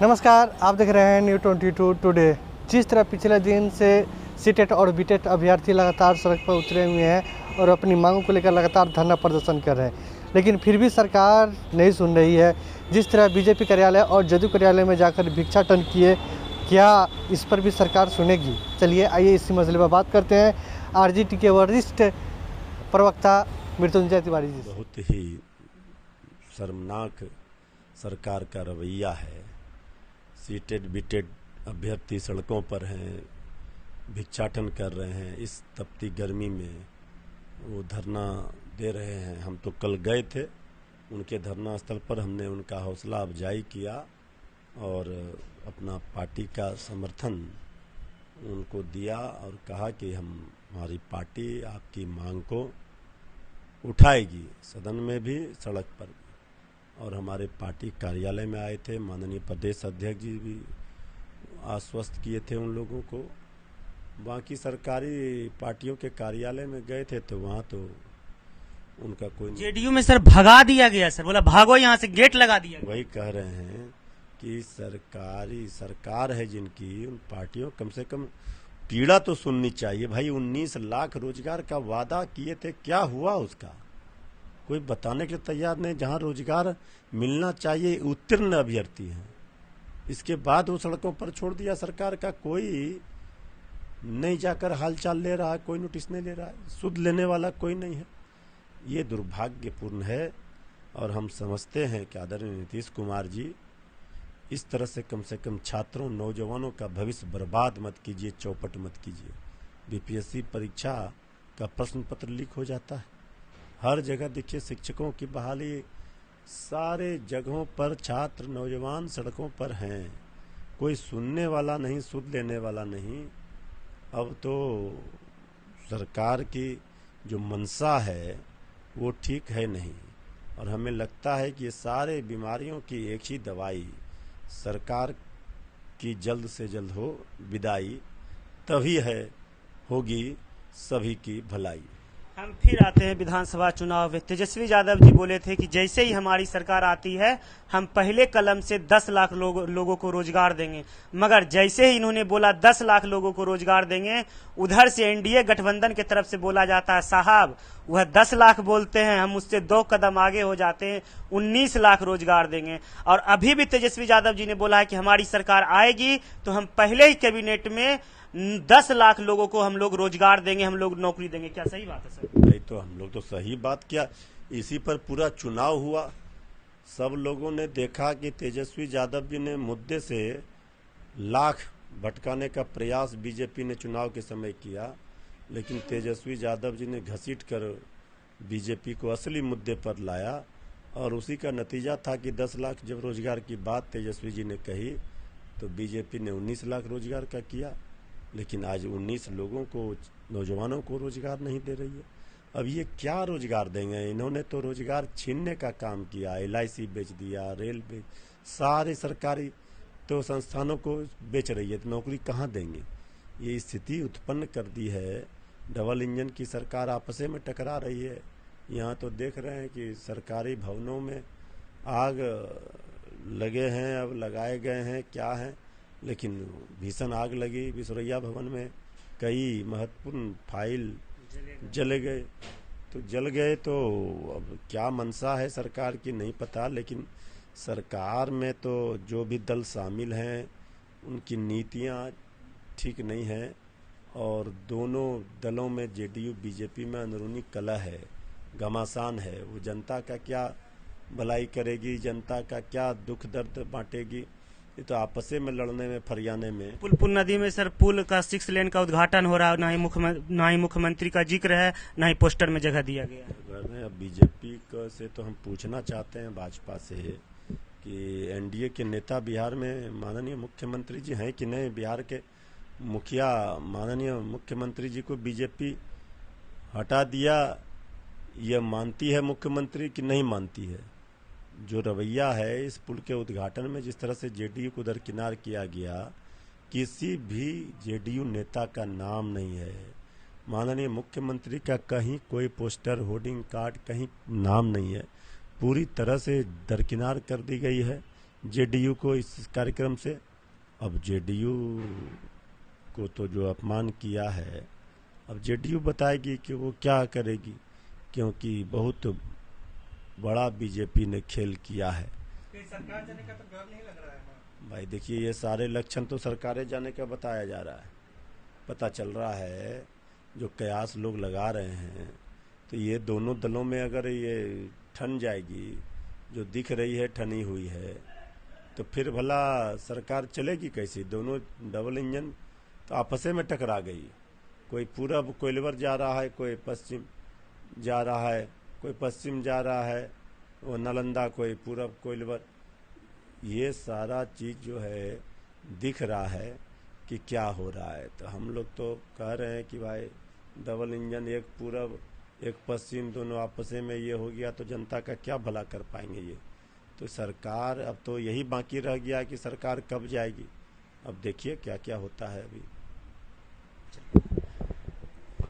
नमस्कार, आप देख रहे हैं New22 टुडे। जिस तरह पिछले दिन से सीटेट और बीटेट अभ्यर्थी लगातार सड़क पर उतरे हुए हैं और अपनी मांगों को लेकर लगातार धरना प्रदर्शन कर रहे हैं, लेकिन फिर भी सरकार नहीं सुन रही है। जिस तरह बीजेपी कार्यालय और जदयू कार्यालय में जाकर भिक्षाटन किए, क्या इस पर भी सरकार सुनेगी? चलिए आइए इसी मसले पर बात करते हैं आरजेडी के वरिष्ठ प्रवक्ता मृत्युंजय तिवारी जी से। बहुत ही शर्मनाक सरकार का रवैया है। सीटेड बीटेड अभ्यर्थी सड़कों पर हैं, भिक्षाटन कर रहे हैं। इस तपती गर्मी में वो धरना दे रहे हैं। हम तो कल गए थे उनके धरना स्थल पर, हमने उनका हौसला अफजाई किया और अपना पार्टी का समर्थन उनको दिया और कहा कि हमारी पार्टी आपकी मांग को उठाएगी, सदन में भी सड़क पर भी। और हमारे पार्टी कार्यालय में आए थे, माननीय प्रदेश अध्यक्ष जी भी आश्वस्त किए थे उन लोगों को। बाकी सरकारी पार्टियों के कार्यालय में गए थे तो वहाँ तो उनका कोई जेडीयू में सर भगा दिया गया, सर बोला भागो यहाँ से, गेट लगा दिया। वही कह रहे हैं कि सरकार है जिनकी, उन पार्टियों कम से कम पीड़ा तो सुननी चाहिए। भाई 19 लाख रोजगार का वादा किए थे, क्या हुआ उसका? कोई बताने के लिए तैयार नहीं। जहां रोजगार मिलना चाहिए उत्तीर्ण अभ्यर्थी हैं, इसके बाद वो सड़कों पर छोड़ दिया। सरकार का कोई नहीं जाकर हालचाल ले रहा है, कोई नोटिस नहीं ले रहा है, सुध लेने वाला कोई नहीं है। ये दुर्भाग्यपूर्ण है और हम समझते हैं कि आदरणीय नीतीश कुमार जी इस तरह से कम छात्रों नौजवानों का भविष्य बर्बाद मत कीजिए, चौपट मत कीजिए। बीपीएससी परीक्षा का प्रश्न पत्र लीक हो जाता है हर जगह। देखिए शिक्षकों की बहाली, सारे जगहों पर छात्र नौजवान सड़कों पर हैं, कोई सुनने वाला नहीं, सुध लेने वाला नहीं। अब तो सरकार की जो मंशा है वो ठीक है नहीं और हमें लगता है कि ये सारे बीमारियों की एक ही दवाई, सरकार की जल्द से जल्द हो विदाई, तभी होगी सभी की भलाई। हम फिर आते हैं विधानसभा चुनाव में। तेजस्वी यादव जी बोले थे कि जैसे ही हमारी सरकार आती है हम पहले कलम से 10 लाख लोगों को रोजगार देंगे। मगर जैसे ही इन्होंने बोला 10 लाख लोगों को रोजगार देंगे, उधर से एनडीए गठबंधन की तरफ से बोला जाता है साहब वह 10 लाख बोलते हैं, हम उससे 2 कदम आगे हो जाते हैं, 19 लाख रोजगार देंगे। और अभी भी तेजस्वी यादव जी ने बोला है कि हमारी सरकार आएगी तो हम पहले ही कैबिनेट में 10 लाख लोगों को हम लोग रोजगार देंगे, हम लोग नौकरी देंगे। क्या सही बात है सर? नहीं तो हम लोग तो सही बात किया, इसी पर पूरा चुनाव हुआ। सब लोगों ने देखा कि तेजस्वी यादव जी ने मुद्दे से लाख भटकाने का प्रयास बीजेपी ने चुनाव के समय किया, लेकिन तेजस्वी यादव जी ने घसीट कर बीजेपी को असली मुद्दे पर लाया और उसी का नतीजा था कि 10 लाख जब रोजगार की बात तेजस्वी जी ने कही तो बीजेपी ने 19 लाख रोजगार का किया। लेकिन आज 19 लोगों को, नौजवानों को रोजगार नहीं दे रही है। अब ये क्या रोजगार देंगे? इन्होंने तो रोजगार छीनने का काम किया, LIC बेच दिया, रेल बेच, सारे सरकारी तो संस्थानों को बेच रही है, तो नौकरी कहाँ देंगे? ये स्थिति उत्पन्न कर दी है। डबल इंजन की सरकार आपस में टकरा रही है। यहाँ तो देख रहे हैं कि सरकारी भवनों में आग लगे हैं, अब लगाए गए हैं, क्या है, लेकिन भीषण आग लगी विश्वरैया भवन में, कई महत्वपूर्ण फाइल जल गए। तो अब क्या मंशा है सरकार की नहीं पता, लेकिन सरकार में तो जो भी दल शामिल हैं उनकी नीतियां ठीक नहीं हैं और दोनों दलों में जेडीयू बीजेपी में अंदरूनी कलह है, घमासान है। वो जनता का क्या भलाई करेगी, जनता का क्या दुख दर्द बांटेगी, ये तो आपस में लड़ने में, फरियाने में। पुल नदी में सर पुल का 6 लेन का उद्घाटन हो रहा है, ना ही मुख्यमंत्री का जिक्र है, ना ही पोस्टर में जगह दिया गया है। अब बीजेपी से तो हम पूछना चाहते हैं भाजपा से कि एनडीए के नेता बिहार में माननीय मुख्यमंत्री जी हैं कि नहीं? बिहार के मुखिया माननीय मुख्यमंत्री जी को बीजेपी हटा दिया, ये मानती है मुख्यमंत्री कि नहीं मानती है? जो रवैया है इस पुल के उद्घाटन में, जिस तरह से जेडीयू को दरकिनार किया गया, किसी भी जेडीयू नेता का नाम नहीं है। माननीय मुख्यमंत्री का कहीं कोई पोस्टर, होर्डिंग कार्ड, कहीं नाम नहीं है। पूरी तरह से दरकिनार कर दी गई है। जेडीयू को इस कार्यक्रम से। अब जेडीयू को तो जो अपमान किया है, अब जेडीयू बताएगी कि वो क्या करेगी, क्योंकि बहुत बड़ा बीजेपी ने खेल किया है। सरकार जाने का तो डर नहीं लग रहा है ना भाई देखिए, ये सारे लक्षण तो सरकारें जाने का बताया जा रहा है। पता चल रहा है जो कयास लोग लगा रहे हैं, तो ये दोनों दलों में अगर ये ठन जाएगी, जो दिख रही है ठनी हुई है, तो फिर भला सरकार चलेगी कैसी? दोनों डबल इंजन तो आपस में टकरा गई। कोई पूरब कोइलवर जा रहा है, कोई पश्चिम जा रहा है, कोई पश्चिम जा रहा है, वो नालंदा, कोई पूरब कोइलवर। ये सारा चीज़ जो है दिख रहा है कि क्या हो रहा है। तो हम लोग तो कह रहे हैं कि भाई डबल इंजन, एक पूरब एक पश्चिम, दोनों आपस में ये हो गया तो जनता का क्या भला कर पाएंगे ये? तो सरकार, अब तो यही बाकी रह गया कि सरकार कब जाएगी। अब देखिए क्या क्या होता है अभी।